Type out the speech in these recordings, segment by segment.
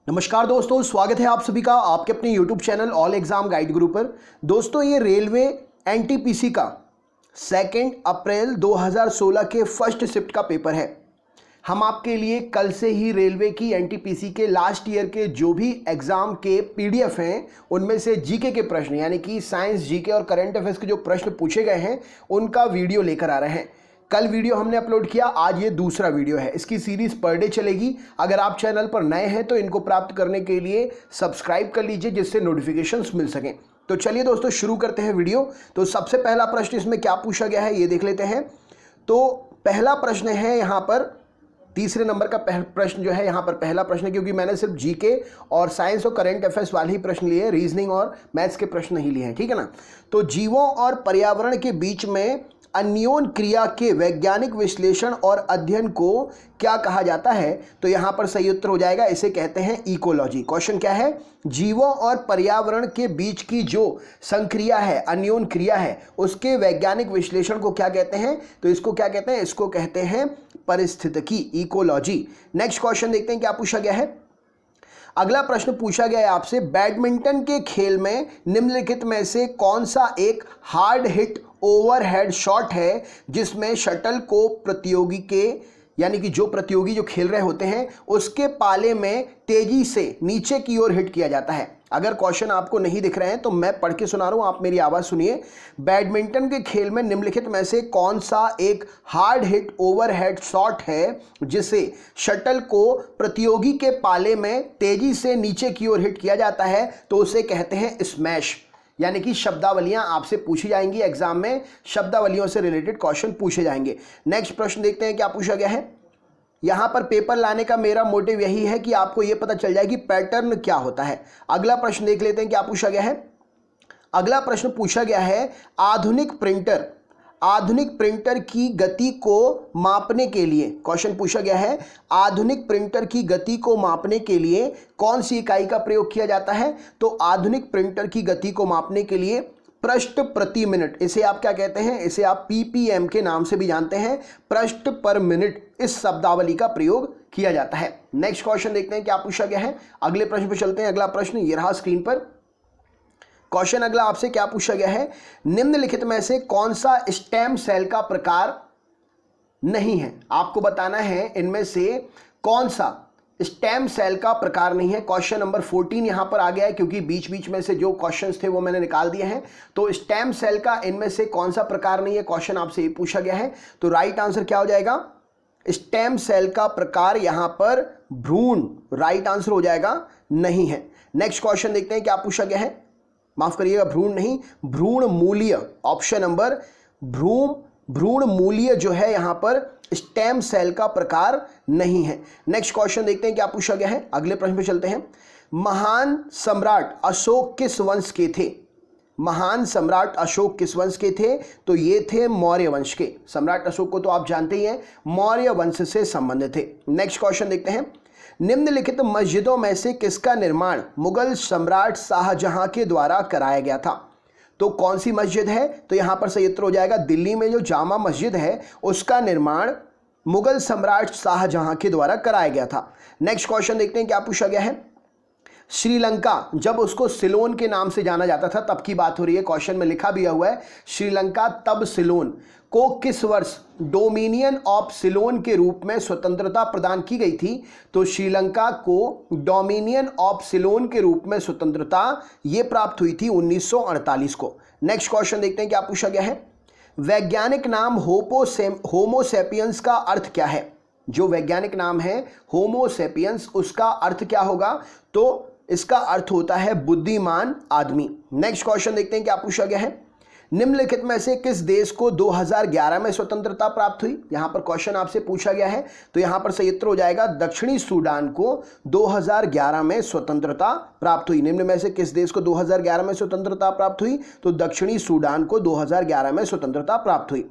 नमस्कार दोस्तों, स्वागत है आप सभी का आपके अपने YouTube channel all exam guide गुरु पर। दोस्तों, ये रेलवे एनटीपीसी का 2 अप्रैल 2016 के फर्स्ट शिफ्ट का पेपर है। हम आपके लिए कल से ही रेलवे की एनटीपीसी के लास्ट ईयर के जो भी एग्जाम के पीडीएफ हैं उनमें से जीके के प्रश्न यानी कि साइंस, जीके और करंट अफेयर्स के जो प्रश्न पूछे गए हैं उनका वीडियो लेकर आ रहे हैं। कल वीडियो हमने अपलोड किया, आज ये दूसरा वीडियो है। इसकी सीरीज पर डे चलेगी। अगर आप चैनल पर नए हैं तो इनको प्राप्त करने के लिए सब्सक्राइब कर लीजिए जिससे नोटिफिकेशंस मिल सकें। तो चलिए दोस्तों, शुरू करते हैं वीडियो। तो सबसे पहला प्रश्न इसमें क्या पूछा गया है ये देख लेते हैं। तो पहला प्रश्न है यहाँ पर, तीसरे नंबर का प्रश्न जो है यहाँ पर पहला प्रश्न है, क्योंकि मैंने सिर्फ जीके और साइंस और करंट अफेयर्स वाले ही प्रश्न लिए, रीजनिंग और मैथ्स के प्रश्न नहीं लिए हैं, ठीक है ना। तो जीवों और पर्यावरण के बीच में अन्योन क्रिया के वैज्ञानिक विश्लेषण और अध्ययन को क्या कहा जाता है? तो यहां पर सही उत्तर हो जाएगा, इसे कहते हैं इकोलॉजी। क्वेश्चन क्या है? जीवों और पर्यावरण के बीच की जो संक्रिया है, अन्योन क्रिया है, उसके वैज्ञानिक विश्लेषण को क्या कहते हैं? तो इसको क्या कहते हैं? इसको कहते हैं पारिस्थितिकी, इकोलॉजी। नेक्स्ट क्वेश्चन देखते हैं क्या पूछा गया है। अगला प्रश्न पूछा गया है आपसे, बैडमिंटन के खेल में निम्नलिखित में से कौन सा एक हार्ड हिट ओवरहेड शॉट है जिसमें शटल को प्रतियोगी के यानी कि जो प्रतियोगी जो खेल रहे होते हैं उसके पाले में तेजी से नीचे की ओर हिट किया जाता है? अगर क्वेश्चन आपको नहीं दिख रहे हैं तो मैं पढ़ के सुना रहा हूं, आप मेरी आवाज सुनिए। बैडमिंटन के खेल में निम्नलिखित में से कौन सा एक हार्ड हिट ओवरहेड शॉट है जिसे शटल को प्रतियोगी के पाले में तेजी से नीचे की ओर हिट किया जाता है? तो उसे कहते हैं स्मैश। यानी कि शब्दावलियां आपसे पूछी जाएंगी एग्जाम में, शब्दावलियों से रिलेटेड क्वेश्चन पूछे जाएंगे। नेक्स्ट प्रश्न देखते हैं क्या पूछा गया है। यहां पर पेपर लाने का मेरा मोटिव यही है कि आपको यह पता चल जाए कि पैटर्न क्या होता है। अगला प्रश्न देख लेते हैं क्या पूछा गया है। अगला प्रश्न पूछा गया है, आधुनिक प्रिंटर की गति को मापने के लिए, क्वेश्चन पूछा गया है, आधुनिक प्रिंटर की गति को मापने के लिए कौन सी इकाई का प्रयोग किया जाता है? तो आधुनिक प्रिंटर की गति को मापने के लिए पृष्ठ प्रति मिनट, इसे आप क्या कहते हैं? इसे आप पीपीएम के नाम से भी जानते हैं, पृष्ठ पर मिनट, इस शब्दावली का प्रयोग किया जाता है। नेक्स्ट क्वेश्चन देखते हैं क्या पूछा गया है। अगले प्रश्न पर चलते हैं। अगला प्रश्न ये रहा स्क्रीन पर। क्वेश्चन अगला आपसे क्या पूछा गया है, निम्नलिखित में से कौन सा स्टेम सेल का प्रकार नहीं है? आपको बताना है इनमें से कौन सा स्टेम सेल का प्रकार नहीं है। क्वेश्चन नंबर 14 यहां पर आ गया है क्योंकि बीच बीच में से जो क्वेश्चंस थे वो मैंने निकाल दिए हैं। तो स्टेम सेल का इनमें से कौन सा प्रकार नहीं है, क्वेश्चन आपसे ये पूछा गया है। तो राइट आंसर क्या हो जाएगा? स्टेम सेल का प्रकार यहां पर भ्रूण, राइट आंसर हो जाएगा, नहीं है। नेक्स्ट क्वेश्चन देखते हैं क्या पूछा गया है। माफ करिएगा, भ्रूण नहीं, भ्रूण मूल्य, ऑप्शन नंबर भ्रूण मूल्य जो है यहां पर स्टेम सेल का प्रकार नहीं है। नेक्स्ट क्वेश्चन देखते हैं क्या पूछा गया है। अगले प्रश्न पे चलते हैं। महान सम्राट अशोक किस वंश के थे? महान सम्राट अशोक किस वंश के थे? तो ये थे मौर्य वंश के। सम्राट अशोक को तो आप जानते ही हैं, मौर्य वंश से संबंधित थे। नेक्स्ट क्वेश्चन देखते हैं। निम्नलिखित मस्जिदों में से किसका निर्माण मुगल सम्राट शाहजहां के द्वारा कराया गया था? तो कौन सी मस्जिद है? तो यहां पर सही उत्तर हो जाएगा, दिल्ली में जो जामा मस्जिद है उसका निर्माण मुगल सम्राट शाहजहां के द्वारा कराया गया था। नेक्स्ट क्वेश्चन देखते हैं क्या पूछा गया है। श्रीलंका, जब उसको सिलोन के नाम से जाना जाता था तब की बात हो रही है, क्वेश्चन में लिखा भी हुआ है श्रीलंका तब सिलोन को किस वर्ष डोमिनियन ऑफ सिलोन के रूप में स्वतंत्रता प्रदान की गई थी? तो श्रीलंका को डोमिनियन ऑफ सिलोन के रूप में स्वतंत्रता ये प्राप्त हुई थी 1948 को। नेक्स्ट क्वेश्चन देखते हैं क्या पूछा गया है। वैज्ञानिक नाम होमो सेपियंस का अर्थ क्या है? जो वैज्ञानिक नाम है होमो सेपियंस, उसका अर्थ क्या होगा? तो इसका अर्थ होता है बुद्धिमान आदमी। नेक्स्ट क्वेश्चन देखते हैं क्या पूछा गया है। निम्नलिखित में से किस देश को 2011 में स्वतंत्रता प्राप्त हुई? यहां पर क्वेश्चन आपसे पूछा गया है, तो यहां पर सही उत्तर हो जाएगा, दक्षिणी सूडान को 2011 में स्वतंत्रता प्राप्त हुई। निम्न में से किस देश को 2011 में स्वतंत्रता प्राप्त हुई? तो दक्षिणी सूडान को 2011 में स्वतंत्रता प्राप्त हुई।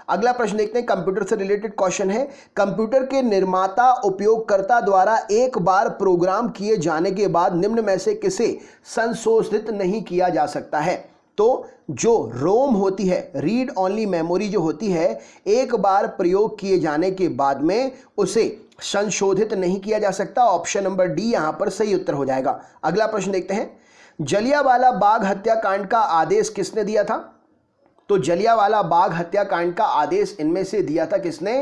अगला प्रश्न देखते हैं, कंप्यूटर से रिलेटेड क्वेश्चन है। कंप्यूटर के निर्माता उपयोगकर्ता द्वारा एक बार प्रोग्राम किए जाने के बाद निम्न में से किसे संशोधित नहीं किया जा सकता है? तो जो रोम होती है, रीड ओनली मेमोरी जो होती है, एक बार प्रयोग किए जाने के बाद में उसे संशोधित नहीं किया जा सकता। ऑप्शन नंबर डी यहां पर सही उत्तर हो जाएगा। अगला प्रश्न देखते हैं, जलियांवाला बाग हत्याकांड का आदेश किसने दिया था? तो जलियांवाला बाग हत्याकांड का आदेश इनमें से दिया था किसने?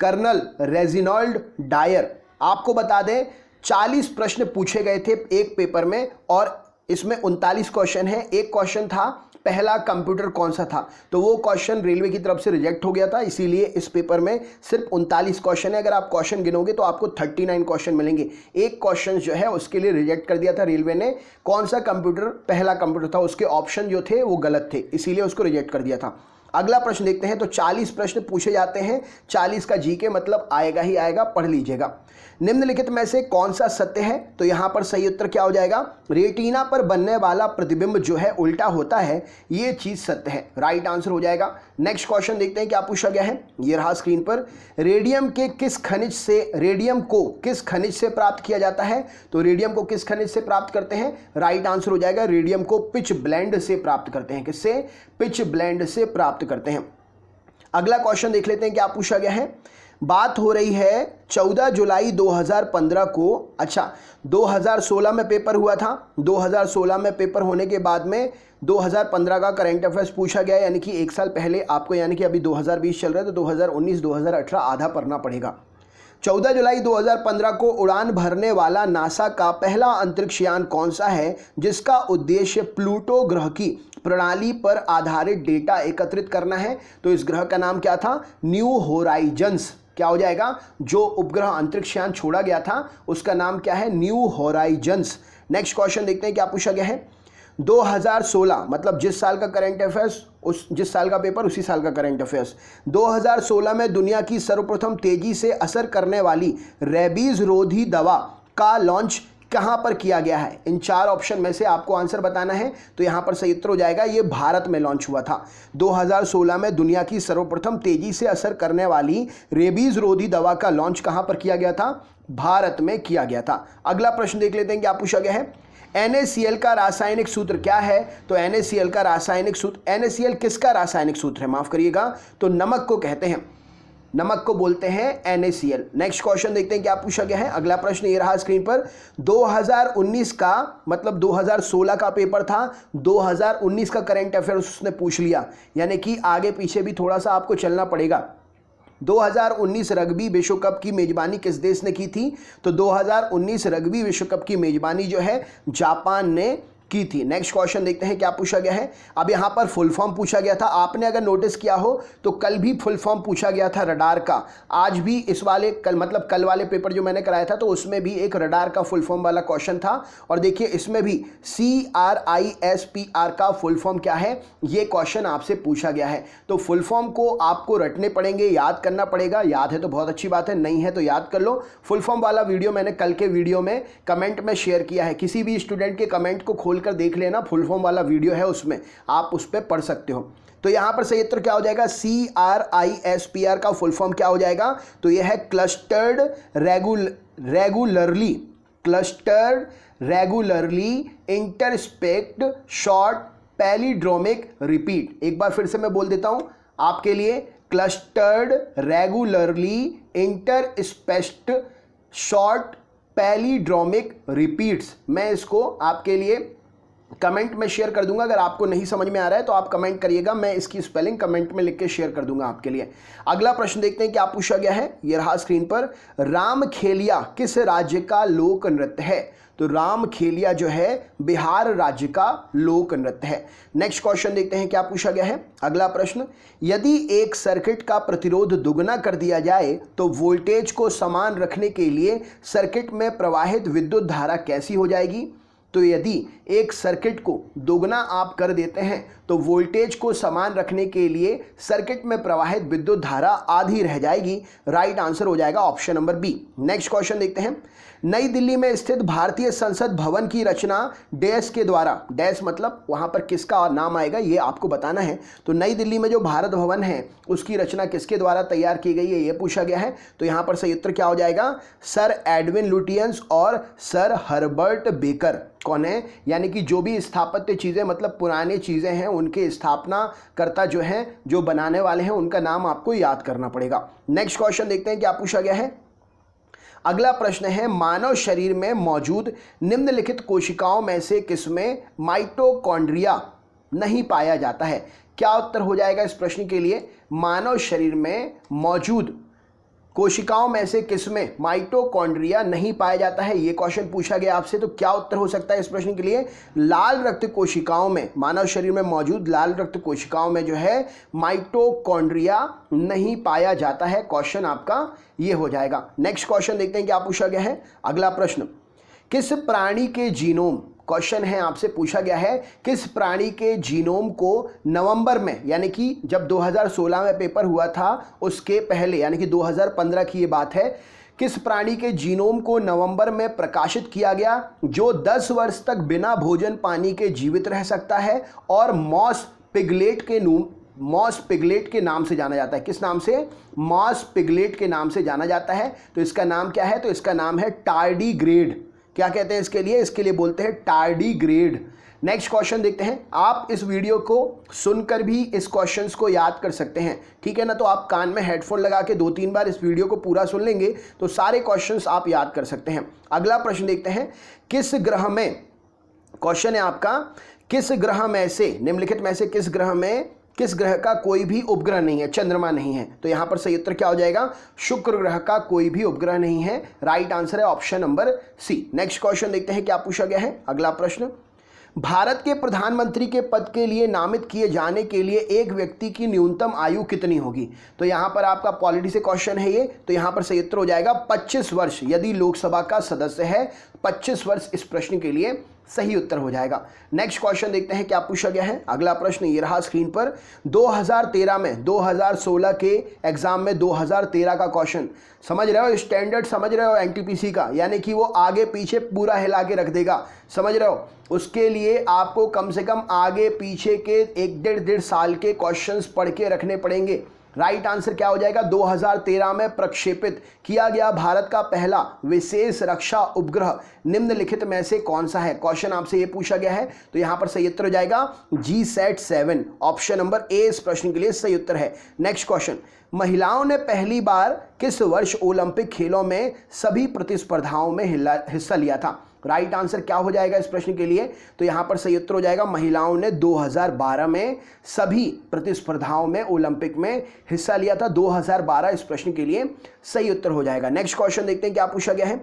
Colonel Reginald Dyer. आपको बता दें 40 प्रश्न पूछे गए थे एक पेपर में और इसमें 39 क्वेश्चन है। एक क्वेश्चन था पहला कंप्यूटर कौन सा था, तो वो क्वेश्चन रेलवे की तरफ से रिजेक्ट हो गया था, इसीलिए इस पेपर में सिर्फ 39 क्वेश्चन है। अगर आप क्वेश्चन गिनोगे तो आपको 39 क्वेश्चन मिलेंगे। एक क्वेश्चन जो है उसके लिए रिजेक्ट कर दिया था रेलवे ने, कौन सा कंप्यूटर पहला कंप्यूटर था, उसके ऑप्शन जो थे वो गलत थे, इसीलिए उसको रिजेक्ट कर दिया था। अगला प्रश्न देखते हैं। तो 40 प्रश्न पूछे जाते हैं, 40 का जीके मतलब आएगा ही आएगा, पढ़ लीजिएगा। निम्नलिखित में से कौन सा सत्य है? तो यहां पर सही उत्तर क्या हो जाएगा? रेटिना पर बनने वाला प्रतिबिंब जो है उल्टा होता है, ये चीज सत्य है, राइट आंसर हो जाएगा। नेक्स्ट क्वेश्चन देखते हैं क्या पूछा गया है। ये रहा स्क्रीन पर, रेडियम को किस खनिज से प्राप्त किया जाता है? तो रेडियम को किस खनिज से प्राप्त करते हैं? राइट आंसर हो जाएगा, रेडियम को पिच ब्लेंड से प्राप्त करते हैं। किससे? पिच ब्लेंड से प्राप्त करते हैं। अगला क्वेश्चन देख लेते हैं क्या पूछा गया है। बात हो रही है 14 जुलाई 2015 को, अच्छा 2016 में पेपर हुआ था, 2016 में पेपर होने के बाद में 2015 का करंट अफेयर्स पूछा गया, यानी कि एक साल पहले आपको, यानी कि अभी 2020 चल रहा है तो 2019 2018 आधा पढ़ना पड़ेगा। 14 जुलाई 2015 को उड़ान भरने वाला नासा का पहला अंतरिक्ष यान कौन सा है जिसका उद्देश्य प्लूटो ग्रह की प्रणाली पर आधारित डेटा एकत्रित करना है? तो इस ग्रह का नाम क्या था? New Horizons. क्या हो जाएगा? जो उपग्रह अंतरिक्ष यान छोड़ा गया था उसका नाम क्या है? New Horizons. नेक्स्ट क्वेश्चन देखते हैं क्या पूछा गया है। 2016 मतलब जिस साल का करंट अफेयर्स, जिस साल का पेपर उसी साल का करंट अफेयर्स। 2016 में दुनिया की सर्वप्रथम तेजी से असर करने वाली रेबीज रोधी दवा का लॉन्च कहां पर किया गया है? इन 4 ऑप्शन में से आपको आंसर बताना है। तो यहां पर सही उत्तर हो जाएगा, ये भारत में लॉन्च हुआ था। 2016 में दुनिया की सर्वप्रथम तेजी से असर करने वाली रेबीज रोधी दवा का लॉन्च कहां पर किया गया था? भारत में किया गया था। अगला प्रश्न देख लेते हैं क्या पूछा गया है। NaCl का रासायनिक सूत्र क्या है? तो NaCl का रासायनिक सूत्र, NaCl किसका रासायनिक सूत्र है? माफ करिएगा, तो नमक को कहते हैं, नमक को बोलते हैं NaCl। नेक्स्ट क्वेश्चन देखते हैं क्या पूछा गया है। अगला प्रश्न ये रहा स्क्रीन पर, 2019 का मतलब 2016 का पेपर था, 2019 का करंट अफेयर्स उसने पूछ लिया, यानी कि आगे पीछे भी थोड़ा सा आपको चलना पड़ेगा। 2019 रग्बी विश्व कप की मेजबानी किस देश ने की थी? तो 2019 रग्बी विश्व कप की मेजबानी जो है जापान ने की थी। नेक्स्ट क्वेश्चन देखते हैं क्या पूछा गया है। अब यहाँ पर फुल फॉर्म पूछा गया था, आपने अगर नोटिस किया हो तो कल भी फुल फॉर्म पूछा गया था रडार का, आज भी इस वाले कल वाले पेपर जो मैंने कराया था तो उसमें भी एक रडार का फुल फॉर्म वाला क्वेश्चन था। और देखिए इसमें भी CRISPR का फुल फॉर्म क्या है, ये क्वेश्चन आपसे पूछा गया है। तो फुल फॉर्म को आपको रटने पड़ेंगे, याद करना पड़ेगा। याद है तो बहुत अच्छी बात है, नहीं है तो याद कर लो। फुल फॉर्म वाला वीडियो मैंने कल के वीडियो में कमेंट में शेयर किया है, किसी भी स्टूडेंट के कमेंट को खोल कर देख लेना, फुल फॉर्म वाला वीडियो है, उसमें आप उस पर पढ़ सकते हो। तो यहां पर सही उत्तर क्या हो जाएगा? CRISPR का फुल फॉर्म क्या हो जाएगा? तो यह है clustered regularly interspaced short palindromic repeat. एक बार फिर से मैं बोल देता हूं आपके लिए, clustered regularly interspaced short palindromic repeats. मैं इसको आपके लिए कमेंट में शेयर कर दूंगा, अगर आपको नहीं समझ में आ रहा है तो आप कमेंट करिएगा, मैं इसकी स्पेलिंग कमेंट में लिख के शेयर कर दूंगा आपके लिए। अगला प्रश्न देखते हैं क्या पूछा गया है। ये रहा स्क्रीन पर, रामखेलिया किस राज्य का लोक नृत्य है? तो रामखेलिया जो है बिहार राज्य का लोक नृत्य है। नेक्स्ट क्वेश्चन देखते हैं क्या पूछा गया है। अगला प्रश्न, यदि एक सर्किट का प्रतिरोध दुगना कर दिया जाए तो वोल्टेज को समान रखने के लिए सर्किट में प्रवाहित विद्युत धारा कैसी हो जाएगी? तो यदि एक सर्किट को दोगुना आप कर देते हैं तो वोल्टेज को समान रखने के लिए सर्किट में प्रवाहित विद्युत धारा आधी रह जाएगी। राइट आंसर हो जाएगा option number B. Next question देखते हैं, नई दिल्ली में स्थित भारतीय संसद भवन की रचना डैश के द्वारा, डैश मतलब वहां पर किसका नाम आएगा ये आपको बताना है। तो नई दिल्ली में जो भारत भवन है उसकी रचना किसके द्वारा तैयार की गई है ये पूछा गया है। तो यहां पर सही उत्तर क्या हो जाएगा? सर एडविन लुटियंस और सर हर्बर्ट बेकर। कौन है? यानी कि जो भी स्थापत्य चीजें मतलब पुरानी चीजें हैं उनके स्थापनाकर्ता जो हैं, जो बनाने वाले हैं, उनका नाम आपको याद करना पड़ेगा। नेक्स्ट क्वेश्चन देखते हैं क्या पूछा गया है। अगला प्रश्न है, मानव शरीर में मौजूद निम्नलिखित कोशिकाओं में से किसमें माइटोकॉन्ड्रिया नहीं पाया जाता है? क्या उत्तर हो जाएगा इस प्रश्न के लिए? मानव शरीर में मौजूद कोशिकाओं में से किसमें माइटोकॉन्ड्रिया नहीं पाया जाता है, ये क्वेश्चन पूछा गया आपसे। तो क्या उत्तर हो सकता है इस प्रश्न के लिए? लाल रक्त कोशिकाओं में, मानव शरीर में मौजूद लाल रक्त कोशिकाओं में जो है माइटोकॉन्ड्रिया नहीं पाया जाता है। क्वेश्चन आपका ये हो जाएगा। नेक्स्ट क्वेश्चन देखते हैं क्या पूछा गया है। अगला प्रश्न, किस प्राणी के जीनोम, क्वेश्चन है आपसे पूछा गया है, किस प्राणी के जीनोम को नवंबर में, यानी कि जब 2016 में पेपर हुआ था उसके पहले, यानी कि 2015 की ये बात है, किस प्राणी के जीनोम को नवंबर में प्रकाशित किया गया जो 10 वर्ष तक बिना भोजन पानी के जीवित रह सकता है और मॉस पिगलेट के नाम से जाना जाता है? किस नाम से? मॉस पिगलेट के नाम से जाना जाता है। तो इसका नाम क्या है? तो इसका नाम है टार्डीग्रेड। क्या कहते हैं इसके लिए? इसके लिए बोलते हैं टार्डीग्रेड। नेक्स्ट क्वेश्चन देखते हैं। आप इस वीडियो को सुनकर भी इस क्वेश्चंस को याद कर सकते हैं, ठीक है ना? तो आप कान में हेडफोन लगा के 2-3 बार इस वीडियो को पूरा सुन लेंगे तो सारे क्वेश्चंस आप याद कर सकते हैं। अगला प्रश्न देखते हैं, किस ग्रह में, क्वेश्चन है आपका, किस ग्रह में से, निम्नलिखित में से किस ग्रह का कोई भी उपग्रह नहीं है, चंद्रमा नहीं है? तो यहां पर सही उत्तर क्या हो जाएगा? शुक्र ग्रह का कोई भी उपग्रह नहीं है। राइट आंसर है option number C. Next question देखते हैं क्या पूछा गया है। अगला प्रश्न, भारत के प्रधानमंत्री के पद के लिए नामित किए जाने के लिए एक व्यक्ति की न्यूनतम आयु कितनी होगी? तो यहां पर आपका पॉलिटी से क्वेश्चन है ये, तो यहां पर सही उत्तर हो जाएगा 25 वर्ष। यदि लोकसभा का सदस्य है 25 वर्ष इस प्रश्न के लिए सही उत्तर हो जाएगा। नेक्स्ट क्वेश्चन देखते हैं क्या पूछा गया है। अगला प्रश्न ये रहा स्क्रीन पर, 2013 में 2016 के एग्जाम में 2013 का क्वेश्चन समझ रहे हो? स्टैंडर्ड समझ रहे हो एनटीपीसी का, यानी कि वो आगे पीछे पूरा हिला के रख देगा, समझ रहे हो? उसके लिए आपको कम से कम आगे पीछे के 1-1.5 साल के क्वेश्चंस पढ़ के रखने पड़ेंगे। राइट आंसर क्या हो जाएगा? 2013 में प्रक्षेपित किया गया भारत का पहला विशेष रक्षा उपग्रह निम्नलिखित में से कौन सा है? क्वेश्चन आपसे ये पूछा गया है, तो यहां पर सही उत्तर हो जाएगा GSAT-7। ऑप्शन नंबर ए इस प्रश्न के लिए सही उत्तर है। नेक्स्ट क्वेश्चन, महिलाओं ने पहली बार किस वर्ष ओलंपिक खेलों में सभी प्रतिस्पर्धाओं में हिस्सा लिया था? राइट आंसर क्या हो जाएगा इस प्रश्न के लिए? तो यहां पर सही उत्तर हो जाएगा, महिलाओं ने 2012 में सभी प्रतिस्पर्धाओं में ओलंपिक में हिस्सा लिया था। 2012 इस प्रश्न के लिए सही उत्तर हो जाएगा। नेक्स्ट क्वेश्चन देखते हैं क्या पूछा गया है।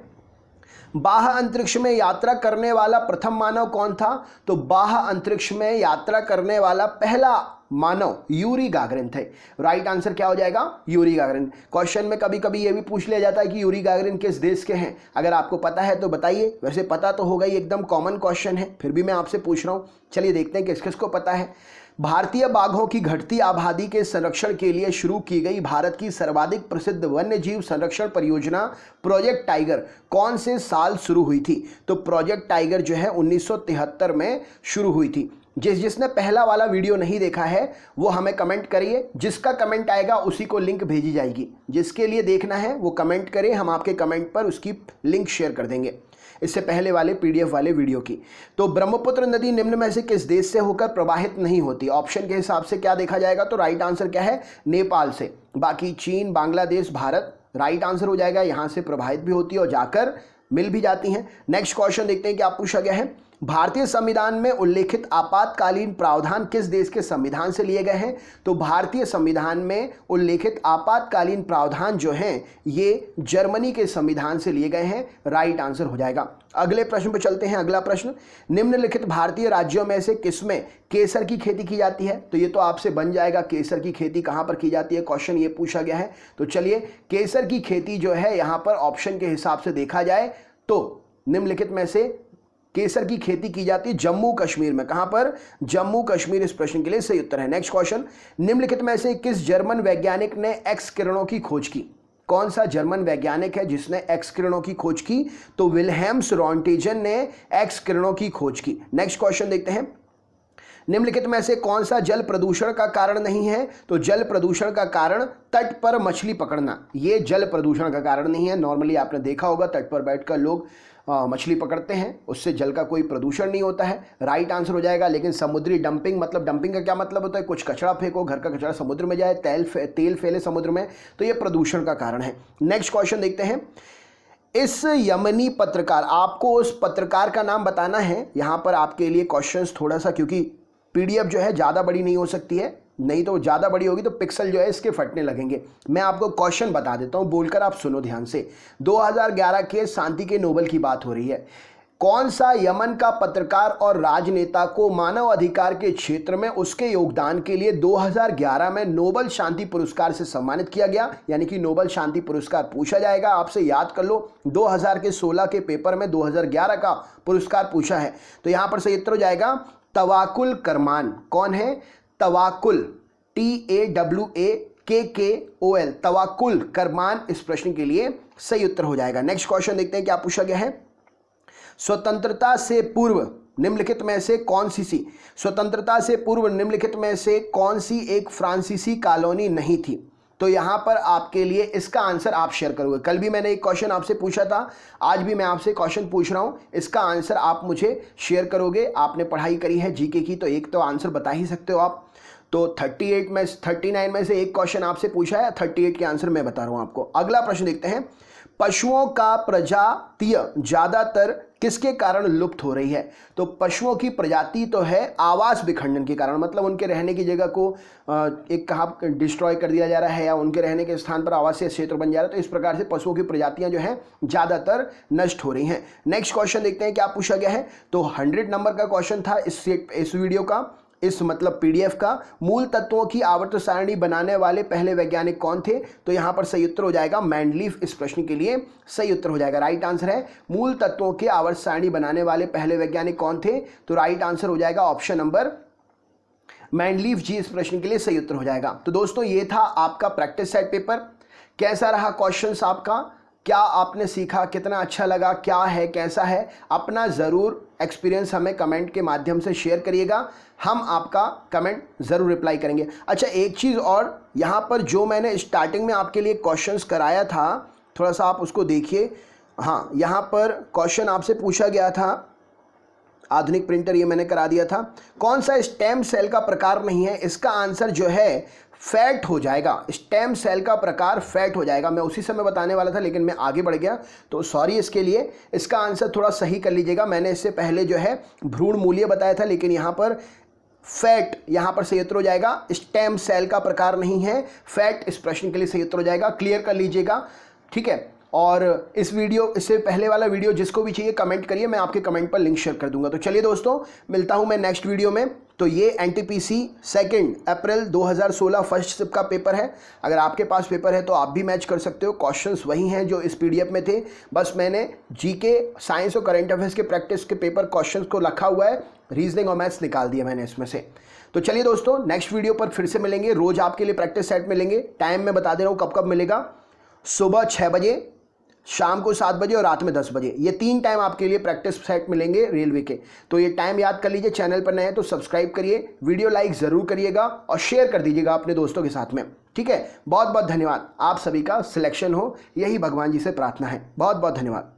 बाह्य अंतरिक्ष में यात्रा करने वाला प्रथम मानव कौन था? तो बाह्य अंतरिक्ष में यात्रा करने वाला पहला मानव यूरी गागरिन थे। राइट आंसर क्या हो जाएगा? Yuri Gagarin. क्वेश्चन में कभी कभी ये भी पूछ लिया जाता है कि यूरी गागरिन किस देश के हैं, अगर आपको पता है तो बताइए। वैसे पता तो होगा ही, एकदम कॉमन क्वेश्चन है, फिर भी मैं आपसे पूछ रहा हूं। चलिए देखते हैं किस किस को पता है। भारतीय बाघों की घटती आबादी के संरक्षण के लिए शुरू की गई भारत की सर्वाधिक प्रसिद्ध वन्य जीव संरक्षण परियोजना प्रोजेक्ट टाइगर कौन से साल शुरू हुई थी? तो प्रोजेक्ट टाइगर जो है 1973 में शुरू हुई थी। जिसने पहला वाला वीडियो नहीं देखा है वो हमें कमेंट करिए, जिसका कमेंट आएगा उसी को लिंक भेजी जाएगी। जिसके लिए देखना है वो कमेंट करे, हम आपके कमेंट पर उसकी लिंक शेयर कर देंगे इससे पहले वाले PDF वाले वीडियो की। तो ब्रह्मपुत्र नदी निम्न में से किस देश से होकर प्रवाहित नहीं होती? ऑप्शन के हिसाब से क्या देखा जाएगा? तो राइट आंसर क्या है? नेपाल से। बाकी चीन, बांग्लादेश, भारत राइट आंसर हो जाएगा। यहां से प्रवाहित भी होती है और जाकर मिल भी जाती हैं। नेक्स्ट क्वेश्चन देखते हैं क्या पूछा गया है। भारतीय संविधान में उल्लेखित आपातकालीन प्रावधान किस देश के संविधान से लिए गए हैं? तो भारतीय संविधान में उल्लेखित आपातकालीन प्रावधान जो हैं ये जर्मनी के संविधान से लिए गए हैं। राइट आंसर हो जाएगा। अगले प्रश्न पर चलते हैं। अगला प्रश्न, निम्नलिखित भारतीय राज्यों में से किसमें केसर की खेती की जाती है? तो ये तो आपसे बन जाएगा, केसर की खेती कहां पर की जाती है, क्वेश्चन ये पूछा गया है। तो चलिए, केसर की खेती जो है यहां पर ऑप्शन के हिसाब से देखा जाए तो निम्नलिखित में से केसर की खेती की जाती है जम्मू कश्मीर में। कहां पर? जम्मू कश्मीर इस प्रश्न के लिए सही उत्तर है। नेक्स्ट क्वेश्चन, निम्नलिखित में से किस जर्मन वैज्ञानिक ने एक्स किरणों की खोज की? कौन सा जर्मन वैज्ञानिक है जिसने एक्स किरणों की खोज की? तो विल्हेम्स रॉन्टिजन ने एक्स किरणों की खोज की। नेक्स्ट क्वेश्चन देखते हैं, निम्नलिखित में से कौन सा जल प्रदूषण का कारण नहीं है? तो जल प्रदूषण का कारण तट पर मछली पकड़ना, ये जल प्रदूषण का कारण नहीं है। नॉर्मली आपने देखा होगा तट पर बैठकर लोग मछली पकड़ते हैं, उससे जल का कोई प्रदूषण नहीं होता है। राइट आंसर हो जाएगा। लेकिन समुद्री डंपिंग, मतलब डंपिंग का क्या मतलब होता है? कुछ कचरा फेंको, घर का कचरा समुद्र में जाए, तेल फैले समुद्र में, तो ये प्रदूषण का कारण है। नेक्स्ट क्वेश्चन देखते हैं, इस यमनी पत्रकार, आपको उस पत्रकार का नाम बताना है। यहां पर आपके लिए क्वेश्चंस थोड़ा सा, क्योंकि पीडीएफ जो है ज़्यादा बड़ी नहीं हो सकती है, नहीं तो ज़्यादा बड़ी होगी तो पिक्सल जो है इसके फटने लगेंगे। मैं आपको क्वेश्चन बता देता हूं, बोलकर आप सुनो ध्यान से। 2011 के शांति के नोबेल की बात हो रही है। कौन सा यमन का पत्रकार और राजनेता को मानव अधिकार के क्षेत्र में उसके योगदान के लिए 2011 में नोबेल शांति पुरस्कार से सम्मानित किया गया? यानी कि नोबेल शांति पुरस्कार पूछा जाएगा आपसे, याद कर लो। 2016 के पेपर में 2011 का पुरस्कार पूछा है। तो यहां पर सही उत्तर हो जाएगा तवाकुल करमान। कौन है? तवाकुल, TAWAKKOL, तवाकुल करमान इस प्रश्न के लिए सही उत्तर हो जाएगा। नेक्स्ट क्वेश्चन देखते हैं क्या पूछा गया है। स्वतंत्रता से पूर्व निम्नलिखित में से कौन सी स्वतंत्रता से पूर्व निम्नलिखित में से कौन सी एक फ्रांसीसी कॉलोनी नहीं थी? तो यहां पर आपके लिए इसका आंसर आप शेयर करोगे। कल भी मैंने एक क्वेश्चन आपसे पूछा था, आज भी मैं आपसे क्वेश्चन पूछ रहा हूं, इसका आंसर आप मुझे शेयर करोगे। आपने पढ़ाई करी है जीके की, तो एक तो आंसर बता ही सकते हो आप। तो 39 में से एक क्वेश्चन आपसे पूछा है, 38 के आंसर मैं बता रहा हूं आपको। अगला प्रश्न देखते हैं। पशुओं का प्रजातीय ज्यादातर किसके कारण लुप्त हो रही है? तो पशुओं की प्रजाति तो है आवास विखंडन के कारण, मतलब उनके रहने की जगह को एक कहा डिस्ट्रॉय कर दिया जा रहा है या उनके रहने के स्थान पर आवासीय क्षेत्र बन जा रहा है। तो इस प्रकार से पशुओं की प्रजातियां जो हैं ज़्यादातर नष्ट हो रही हैं। नेक्स्ट क्वेश्चन देखते हैं क्या पूछा गया है। तो 100 नंबर का क्वेश्चन था इस वीडियो का, इस मतलब पीडीएफ का। मूल तत्वों की आवर्त सारणी बनाने वाले पहले वैज्ञानिक कौन थे? तो यहां पर सही उत्तर हो जाएगा मेंडलीफ। इस प्रश्न के लिए सही उत्तर हो जाएगा, राइट आंसर है मूल तत्वों के आवर्त सारणी बनाने वाले पहले वैज्ञानिक कौन थे? तो राइट आंसर हो जाएगा ऑप्शन नंबर मेंडलीफ जी। इस प्रश्न के लिए सही उत्तर हो जाएगा। तो दोस्तों ये था आपका प्रैक्टिस सेट पेपर। कैसा रहा क्वेश्चंस आपका? क्या आपने सीखा? कितना अच्छा लगा? क्या है, कैसा है? अपना ज़रूर एक्सपीरियंस हमें कमेंट के माध्यम से शेयर करिएगा, हम आपका कमेंट ज़रूर रिप्लाई करेंगे। अच्छा एक चीज़ और, यहाँ पर जो मैंने स्टार्टिंग में आपके लिए क्वेश्चंस कराया था, थोड़ा सा आप उसको देखिए। हाँ, यहाँ पर क्वेश्चन आपसे पूछा गया था आधुनिक प्रिंटर, ये मैंने करा दिया था। कौन सा स्टेम सेल का प्रकार नहीं है? इसका आंसर जो है फैट हो जाएगा। स्टेम सेल का प्रकार फैट हो जाएगा। मैं उसी समय बताने वाला था लेकिन मैं आगे बढ़ गया, तो सॉरी इसके लिए। इसका आंसर थोड़ा सही कर लीजिएगा। मैंने इससे पहले जो है भ्रूण मूल्य बताया था, लेकिन यहाँ पर फैट, यहाँ पर सही उत्तर हो जाएगा स्टेम सेल का प्रकार नहीं है, फैट इस प्रश्न के लिए सही उत्तर हो जाएगा। क्लियर कर लीजिएगा, ठीक है। और इस वीडियो, इससे पहले वाला वीडियो जिसको भी चाहिए कमेंट करिए, मैं आपके कमेंट पर लिंक शेयर कर दूंगा। तो चलिए दोस्तों, मिलता हूं मैं नेक्स्ट वीडियो में। तो ये एनटीपीसी 2 अप्रैल 2016 फर्स्ट शिफ्ट का पेपर है। अगर आपके पास पेपर है तो आप भी मैच कर सकते हो। क्वेश्चंस वही हैं जो इस पीडीएफ में थे, बस मैंने जीके, साइंस और करंट अफेयर्स के प्रैक्टिस के पेपर क्वेश्चंस को रखा हुआ है, रीजनिंग और मैथ्स निकाल दिया मैंने इसमें से। तो चलिए दोस्तों, नेक्स्ट वीडियो पर फिर से मिलेंगे। रोज आपके लिए प्रैक्टिस सेट मिलेंगे। टाइम मैं बता दे रहा हूँ कब कब मिलेगा। सुबह 6 बजे, शाम को 7 बजे और रात में 10 बजे, ये 3 टाइम आपके लिए प्रैक्टिस सेट मिलेंगे रेलवे के। तो ये टाइम याद कर लीजिए। चैनल पर नए हैं तो सब्सक्राइब करिए, वीडियो लाइक ज़रूर करिएगा और शेयर कर दीजिएगा अपने दोस्तों के साथ में, ठीक है। बहुत बहुत धन्यवाद। आप सभी का सिलेक्शन हो, यही भगवान जी से प्रार्थना है। बहुत बहुत धन्यवाद।